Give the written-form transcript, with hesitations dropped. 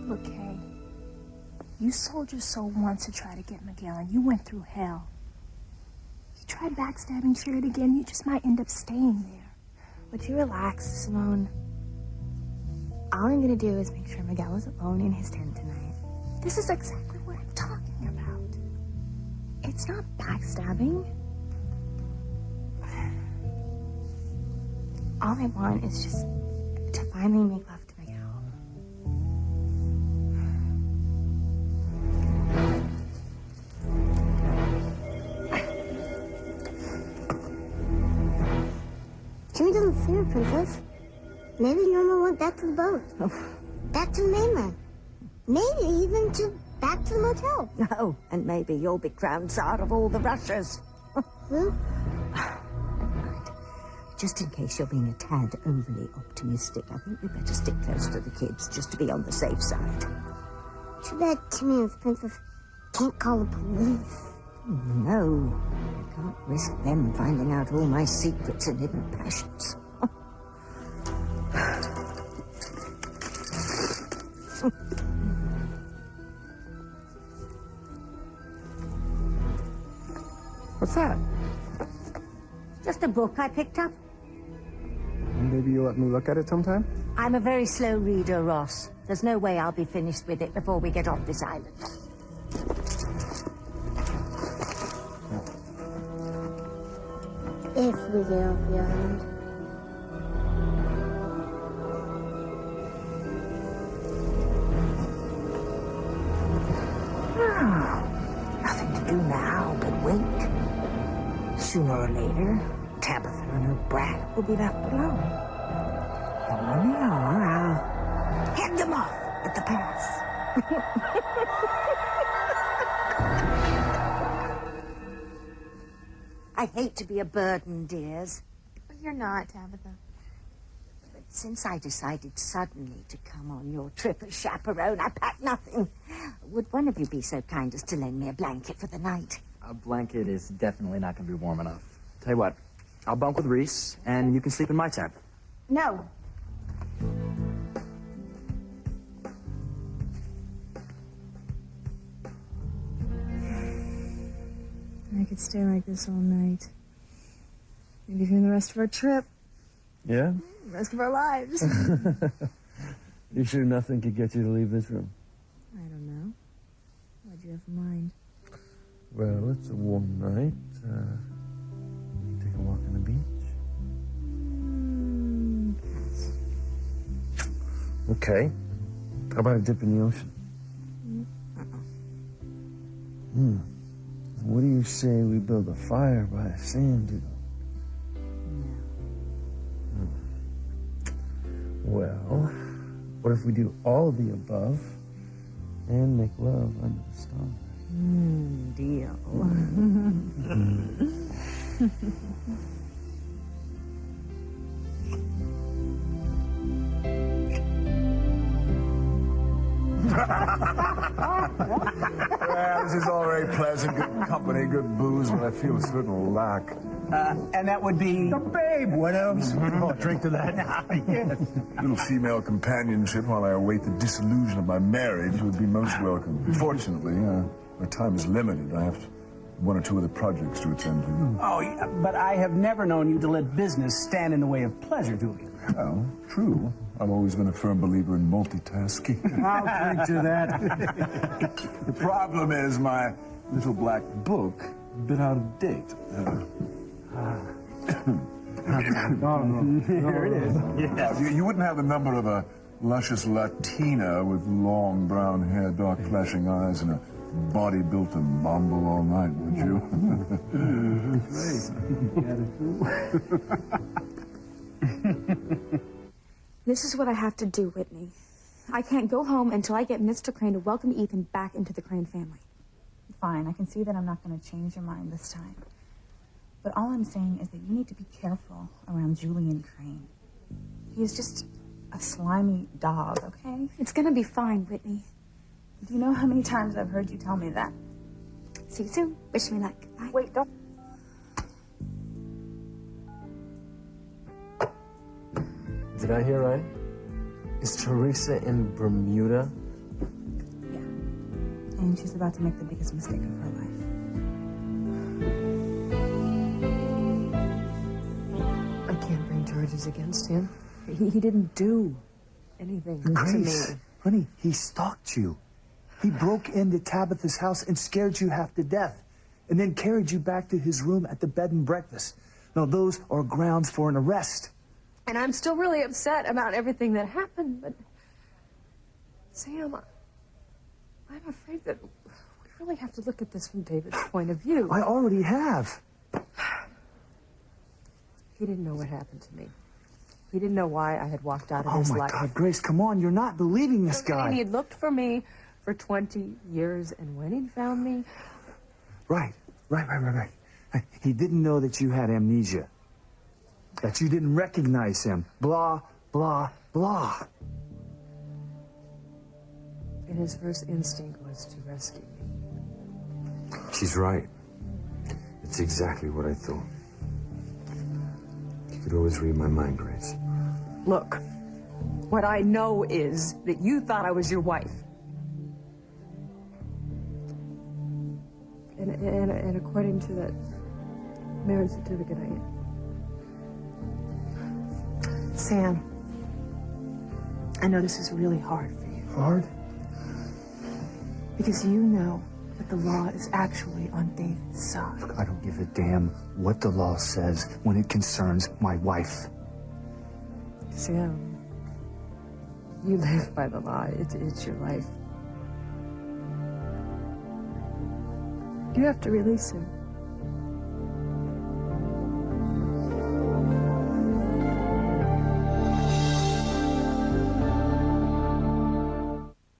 Look, Kay, you sold your soul once to try to get Miguel, and you went through hell. You try backstabbing Sherry again, you just might end up staying there. Would you relax, Simone? All I'm gonna do is make sure Miguel is alone in his tent tonight. This is exactly what I'm talking about. It's not backstabbing. All I want is just to finally make love to Miguel. Jimmy doesn't see her, Princess. Maybe Norma went back to the boat. Back to the mainland. Maybe even back to the motel. No, and maybe you'll be crowned Tsar of all the Russias. Huh? Just in case you're being a tad overly optimistic, I think we better stick close to the kids just to be on the safe side. Too bad Timmy and the princess can't call the police. No, I can't risk them finding out all my secrets and hidden passions. What's that? Just a book I picked up. Maybe you'll let me look at it sometime? I'm a very slow reader, Ross. There's no way I'll be finished with it before we get off this island. If we get off the island. Nothing to do now but wait. Sooner or later, Tabitha and her brat will be left alone. And when they are, I'll head them off at the pass. I hate to be a burden, dears. You're not, Tabitha. But since I decided suddenly to come on your trip as chaperone, I packed nothing. Would one of you be so kind as to lend me a blanket for the night? A blanket is definitely not going to be warm enough. Tell you what, I'll bunk with Reese, and you can sleep in my tent. No. I could stay like this all night. Maybe for the rest of our trip. Yeah? The rest of our lives. You sure nothing could get you to leave this room? I don't know. What'd you have in mind? Well, it's a warm night. Take a walk on the beach. Okay. How about a dip in the ocean? What do you say we build a fire by a sand dune? Well, what if we do all of the above and make love under the stars? Deal. Well, this is all very pleasant, good company, good booze, but I feel a certain lack. And that would be... The babe, what else? Oh, drink to that. Yes. Little female companionship while I await the dissolution of my marriage would be most welcome. Fortunately, my time is limited. I have one or two other projects to attend to. Oh, yeah, but I have never known you to let business stand in the way of pleasure, Julian. Well, true. I've always been a firm believer in multitasking. I'll drink to that. The problem is my little black book, a bit out of date. Here it is. Yes. You wouldn't have the number of a luscious Latina with long brown hair, dark flashing eyes, and a body built to mumble all night, would you? This is what I have to do, Whitney. I can't go home until I get Mr. Crane to welcome Ethan back into the Crane family. Fine, I can see that I'm not going to change your mind this time. But all I'm saying is that you need to be careful around Julian Crane. He is just a slimy dog, okay? It's gonna be fine, Whitney. Do you know how many times I've heard you tell me that? See you soon. Wish me luck. Bye. Wait, don't. Did I hear right? Is Teresa in Bermuda? And she's about to make the biggest mistake of her life. I can't bring charges against him. He didn't do anything to Grace, me. honey, he stalked you. He broke into Tabitha's house and scared you half to death, and then carried you back to his room at the bed and breakfast. Now, those are grounds for an arrest. And I'm still really upset about everything that happened, but... Sam, I'm afraid that we really have to look at this from David's point of view. I already have. He didn't know what happened to me. He didn't know why I had walked out of Oh, his my life. God, Grace, come on. You're not believing this guy. And he had looked for me for 20 years, and when he found me... Right. He didn't know that you had amnesia. That you didn't recognize him. Blah, blah, blah. And his first instinct was to rescue me. She's right. It's exactly what I thought. You could always read my mind, Grace. Look, what I know is that you thought I was your wife. And according to that marriage certificate, I am. Sam, I know this is really hard for you. Hard? Because you know that the law is actually on David's side. I don't give a damn what the law says when it concerns my wife. Sam, you live by the law. It's your life. You have to release him.